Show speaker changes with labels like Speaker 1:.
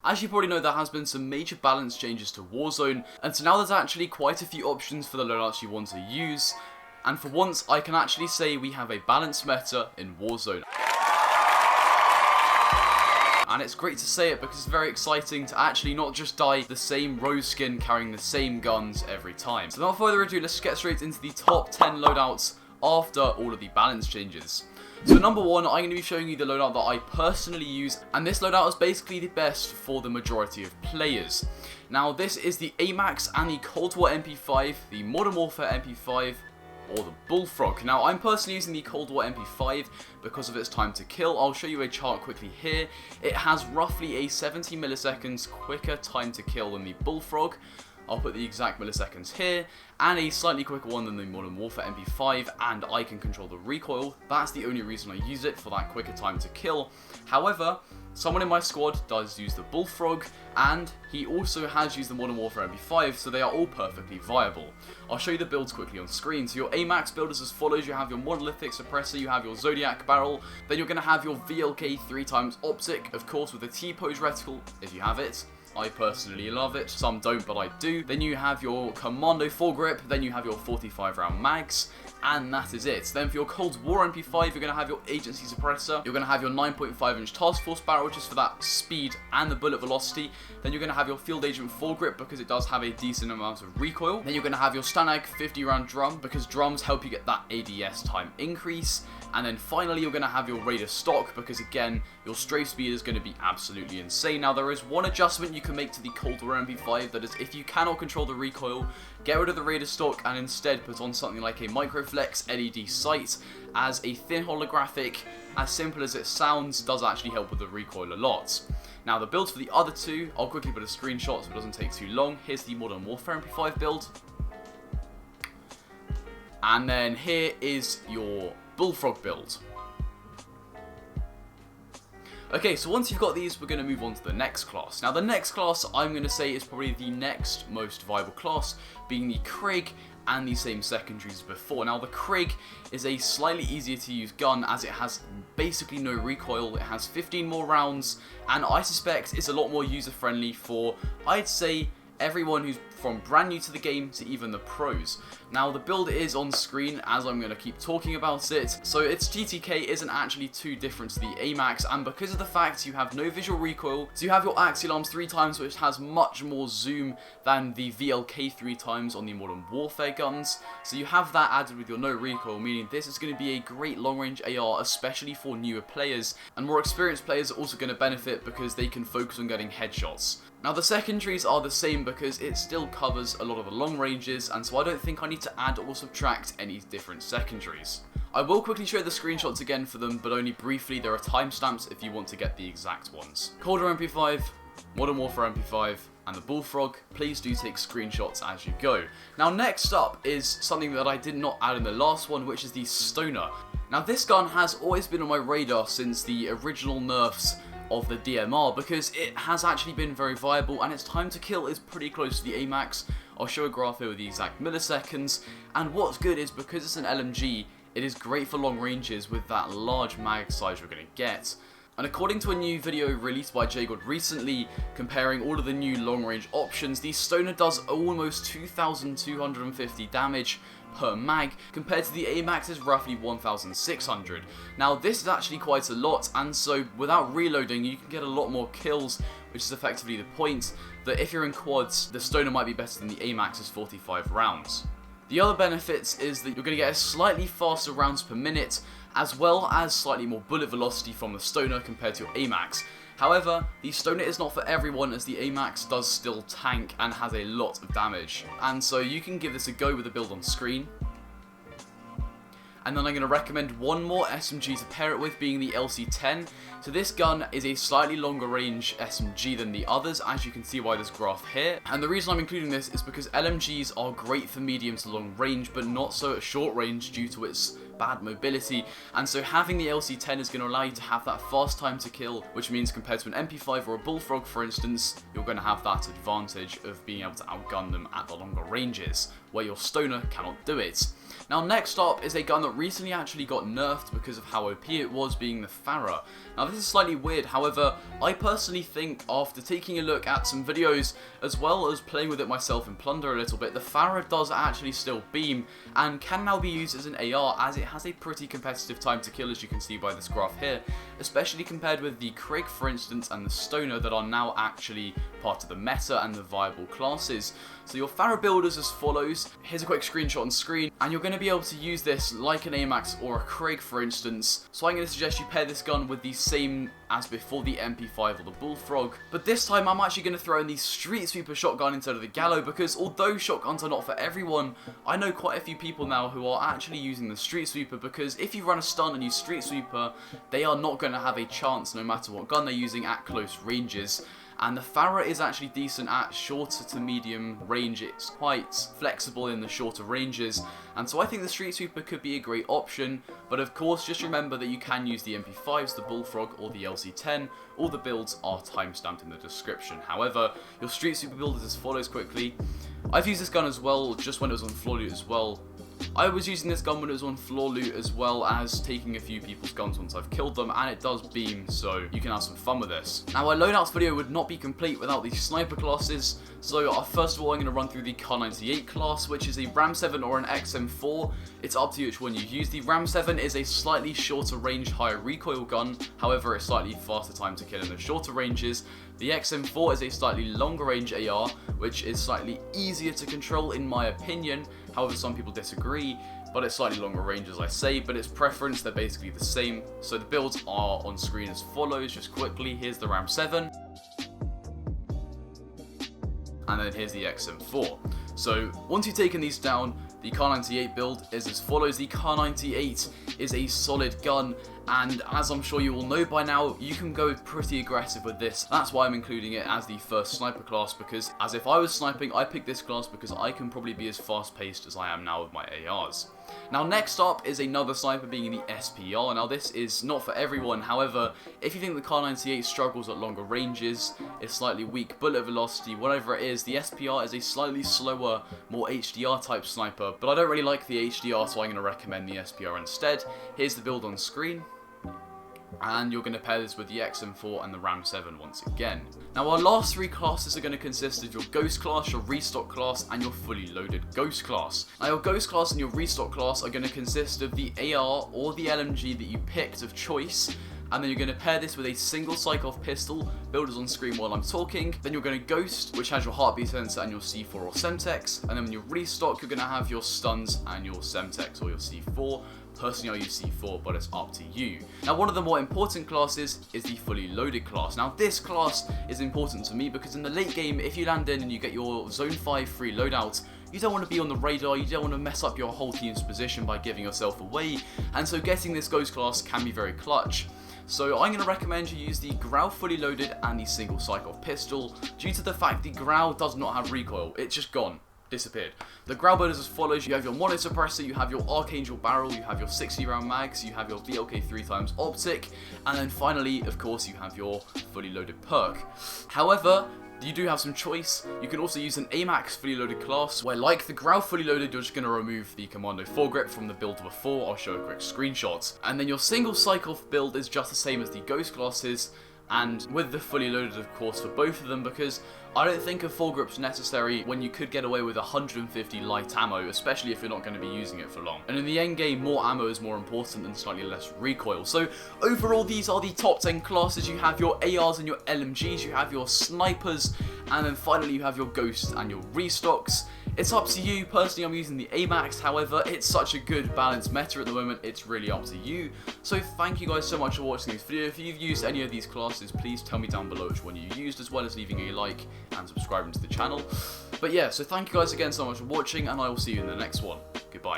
Speaker 1: As you probably know, there has been some major balance changes to Warzone, and so now there's actually quite a few options for the loadouts you want to use, and for once I can actually say we have a balanced meta in Warzone. And it's great to say it because it's very exciting to actually not just dye the same rose skin carrying the same guns every time. So without further ado, let's get straight into the top 10 loadouts after all of the balance changes. So number 1, I'm going to be showing you the loadout that I personally use, and this loadout is basically the best for the majority of players. Now this is the Amax and the COD Warzone MP5, the Modern Warfare MP5, or the Bullfrog. Now I'm personally using the COD Warzone MP5 because of its time to kill. I'll show you a chart quickly here. It has roughly a 70 milliseconds quicker time to kill than the Bullfrog. I'll put the exact milliseconds here, and a slightly quicker one than the Modern Warfare MP5, and I can control the recoil. That's the only reason I use it, for that quicker time to kill. However, someone in my squad does use the Bullfrog, and he also has used the Modern Warfare MP5, so they are all perfectly viable. I'll show you the builds quickly on screen. So your Amax build is as follows. You have your monolithic suppressor, you have your Zodiac barrel, then you're going to have your VLK 3x optic, of course with a T-pose reticle if you have it. I personally love it, some don't but I do. Then you have your Commando foregrip, then you have your 45 round mags, and that is it. Then for your COD Warzone MP5, you're going to have your agency suppressor, you're going to have your 9.5 inch task force barrel, which is for that speed and the bullet velocity. Then you're going to have your field agent foregrip because it does have a decent amount of recoil. Then you're going to have your Stanag 50 round drum because drums help you get that ADS time increase. And then finally you're going to have your Restock because again your strafe speed is going to be absolutely insane. Now there is one adjustment you can make to the COD Warzone MP5, that is if you cannot control the recoil, get rid of the Restock and instead put on something like a Microflex LED sight, as a thin holographic, as simple as it sounds, does actually help with the recoil a lot. Now the builds for the other two, I'll quickly put a screenshot so it doesn't take too long. Here's the Modern Warfare MP5 build. And then here is your Bullfrog build. Okay, so once you've got these, we're going to move on to the next class. Now the next class I'm going to say is probably the next most viable class, being the Krig and the same secondaries as before. Now the Krig is a slightly easier to use gun as it has basically no recoil, it has 15 more rounds, and I suspect it's a lot more user friendly for, I'd say, everyone who's from brand new to the game to even the pros. Now the build is on screen as I'm going to keep talking about it, so its GTK isn't actually too different to the Amax, and because of the fact you have no visual recoil, so you have your axial arms 3x, which has much more zoom than the VLK 3x on the Modern Warfare guns, so you have that added with your no recoil, meaning this is going to be a great long range AR, especially for newer players, and more experienced players are also going to benefit because they can focus on getting headshots. Now the secondaries are the same because it still covers a lot of the long ranges, and so I don't think I need to add or subtract any different secondaries. I will quickly show the screenshots again for them, but only briefly. There are timestamps if you want to get the exact ones. COD MP5, Modern Warfare MP5, and the Bullfrog, please do take screenshots as you go. Now next up is something that I did not add in the last one, which is the Stoner. Now this gun has always been on my radar since the original nerfs of the DMR because it has actually been very viable and its time to kill is pretty close to the Amax. I'll show a graph here with the exact milliseconds, and what's good is because it's an LMG, it is great for long ranges with that large mag size you're going to get. And according to a new video released by JGod recently, comparing all of the new long range options, the Stoner does almost 2,250 damage per mag, compared to the Amax's roughly 1,600. Now this is actually quite a lot, and so without reloading you can get a lot more kills, which is effectively the point, that if you're in quads, the Stoner might be better than the Amax's 45 rounds. The other benefits is that you're going to get a slightly faster rounds per minute, as well as slightly more bullet velocity from the Stoner compared to your Amax. However, the Stoner is not for everyone, as the Amax does still tank and has a lot of damage. And so you can give this a go with the build on screen. And then I'm going to recommend one more SMG to pair it with, being the LC10. So this gun is a slightly longer range SMG than the others, as you can see by this graph here. And the reason I'm including this is because LMGs are great for medium to long range, but not so at short range due to its bad mobility, and so having the LC10 is going to allow you to have that fast time to kill, which means compared to an MP5 or a Bullfrog for instance, you're going to have that advantage of being able to outgun them at the longer ranges, where your stoner cannot do it. Now next up is a gun that recently actually got nerfed because of how OP it was, being the Fara. Now this is slightly weird, however, I personally think after taking a look at some videos as well as playing with it myself in Plunder a little bit, the Fara does actually still beam and can now be used as an AR, as it has a pretty competitive time to kill, as you can see by this graph here, especially compared with the Krig for instance and the Stoner that are now actually part of the meta and the viable classes. So your Fara build is as follows. Here's a quick screenshot on screen, and you're going to be able to use this like an Amax or a Krig for instance. So I'm going to suggest you pair this gun with the same as before, the MP5 or the Bullfrog. But this time I'm actually going to throw in the Streetsweeper shotgun instead of the Gallo, because although shotguns are not for everyone, I know quite a few people now who are actually using the Streetsweeper, because if you run a stun and use Streetsweeper, they are not going to have a chance no matter what gun they're using at close ranges. And the Fara is actually decent at shorter to medium range. It's quite flexible in the shorter ranges, and so I think the Streetsweeper could be a great option. But of course, just remember that you can use the MP5s, the Bullfrog or the LC10. All the builds are timestamped in the description. However, your Streetsweeper build is as follows quickly. I've used this gun as well, just when it was on floor loot as well. I was using this gun when it was on floor loot, as well as taking a few people's guns once I've killed them, and it does beam, so you can have some fun with this. Now, our loadouts video would not be complete without these sniper classes, so first of all I'm going to run through the Kar-98 class, which is a Ram 7 or an XM4. It's up to you which one you use. The Ram 7 is a slightly shorter range, higher recoil gun, however it's slightly faster time to kill in the shorter ranges. The XM4 is a slightly longer range AR, which is slightly easier to control in my opinion. However, some people disagree, but it's slightly longer range as I say, but it's preference, they're basically the same. So the builds are on screen as follows, just quickly. Here's the Ram 7, and then here's the XM4. So once you've taken these down, the Kar-98 build is as follows. The Kar-98 is a solid gun, and as I'm sure you all know by now, you can go pretty aggressive with this. That's why I'm including it as the first sniper class, because as if I was sniping, I picked this class because I can probably be as fast paced as I am now with my ARs. Now next up is another sniper, being the SPR. Now this is not for everyone, however, if you think the Kar-98 struggles at longer ranges, it's slightly weak bullet velocity, whatever it is, the SPR is a slightly slower, more HDR type sniper, but I don't really like the HDR, so I'm going to recommend the SPR instead. Here's the build on screen, and you're going to pair this with the XM4 and the Ram 7 once again. Now our last three classes are going to consist of your Ghost class, your Restock class, and your fully loaded Ghost class. Now your Ghost class and your Restock class are going to consist of the AR or the LMG that you picked of choice, and then you're going to pair this with a single psych-off pistol. Build is on screen while I'm talking. Then you're going to Ghost, which has your heartbeat sensor and your C4 or Semtex, and then when you Restock, you're going to have your stuns and your Semtex or your C4. Personally, I use C4, but it's up to you. Now, one of the more important classes is the fully loaded class. Now, this class is important to me because in the late game, if you land in and you get your Zone 5 free loadout, you don't want to be on the radar, you don't want to mess up your whole team's position by giving yourself away, and so getting this Ghost class can be very clutch. So I'm going to recommend you use the Grau fully loaded and the single psych-off pistol, due to the fact the Grau does not have recoil, it's just gone. Disappeared. The Grau build is as follows. You have your mono suppressor, you have your Archangel barrel, you have your 60 round mags, you have your VLK 3x optic, and then finally, of course, you have your fully loaded perk. However, you do have some choice. You can also use an Amax fully loaded class, where like the Grau fully loaded, you're just going to remove the Commando foregrip from the build before. I'll show a quick screenshot. And then your single psych-off build is just the same as the Ghost classes, and with the fully loaded, of course, for both of them, because I don't think a foregrip's necessary when you could get away with 150 light ammo, especially if you're not going to be using it for long. And in the end game, more ammo is more important than slightly less recoil. So overall, these are the top 10 classes. You have your ARs and your LMGs, you have your snipers, and then finally you have your Ghosts and your Restocks. It's up to you. Personally, I'm using the Amax, however, it's such a good balanced meta at the moment, it's really up to you. So thank you guys so much for watching this video. If you've used any of these classes, please tell me down below which one you used, as well as leaving a like and subscribing to the channel. But yeah, so thank you guys again so much for watching, and I will see you in the next one. Goodbye.